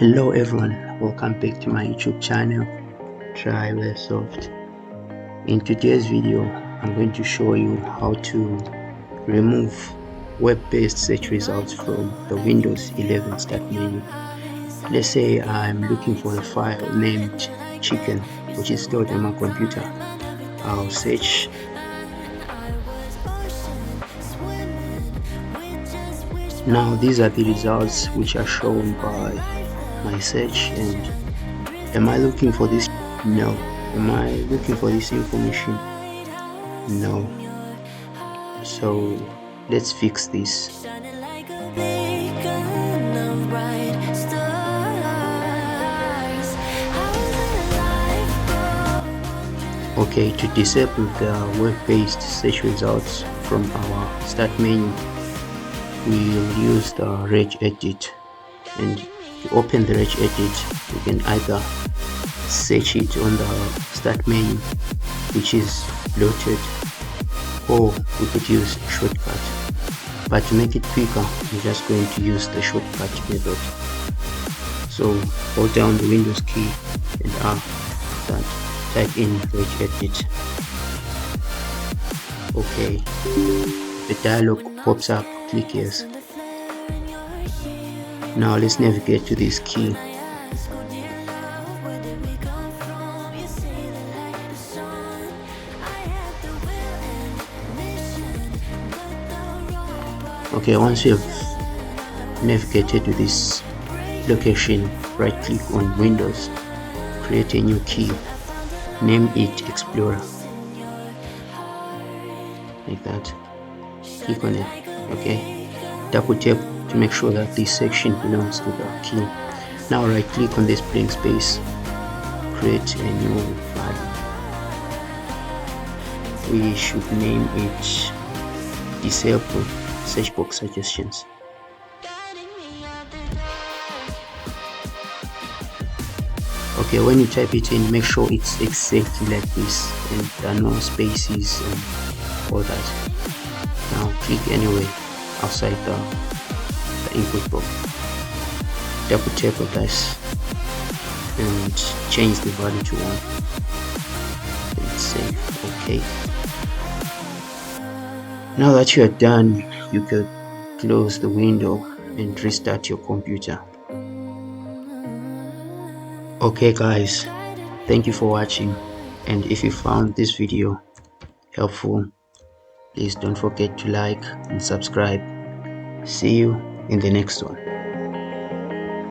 Hello everyone, welcome back to my YouTube channel, Try Web Soft. In today's video, I'm going to show you how to remove web-based search results from the Windows 11 start menu. Let's say I'm looking for a file named chicken, which is stored on my computer. I'll search. Now these are the results which are shown by my search. And am I looking for this? No. Am I looking for this information? No. So let's fix this. Okay, to disable the web-based search results from our start menu, we'll use the regedit. And to open the regedit, you can either search it on the start menu, which is bloated, or we could use a shortcut. But to make it quicker, I'm just going to use the shortcut method. So hold down the Windows key and after that type in regedit. Okay, the dialog pops up, click yes. Now let's navigate to this key. Okay, once you have navigated to this location, right click on Windows, create a new key, name it Explorer, like that. Click on it. Okay, double tap to make sure that this section belongs to the key. Now right click on this blank space, create a new file. We should name it disable search box suggestions. Okay, when you type it in, make sure it's exactly like this and there are no spaces and all that. Now click anywhere outside the input box, double tap on this and change the value to 1. Let's save. Okay, now that you are done, you could close the window and restart your computer. Okay guys, thank you for watching, and if you found this video helpful, please don't forget to like and subscribe. See you in the next one.